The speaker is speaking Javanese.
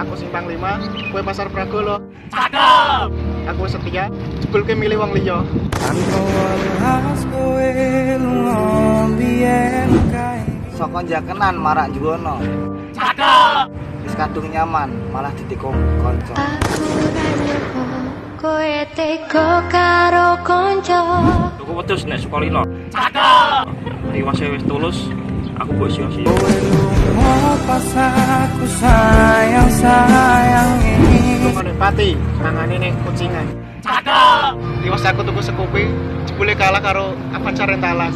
Aku simpang 5, kue pasar Pragolo. Cakep. Aku setia, jebul kowe milih wong liya. Saka jakenan marak juwono. Cakep. Wis kadung nyaman, malah ditikung kanca. Aku ranyoho kowe tega karo kanca. Aku wedhus nek Sukolilo. Cakep. Tiwase wis tulus, aku mbok sia-sia. Pas aku sayang Aku ngene pati, tangane ning kucingan. Cakep. Liwas aku tuku sekupi, jebule kalah karo Avanza Rentalas.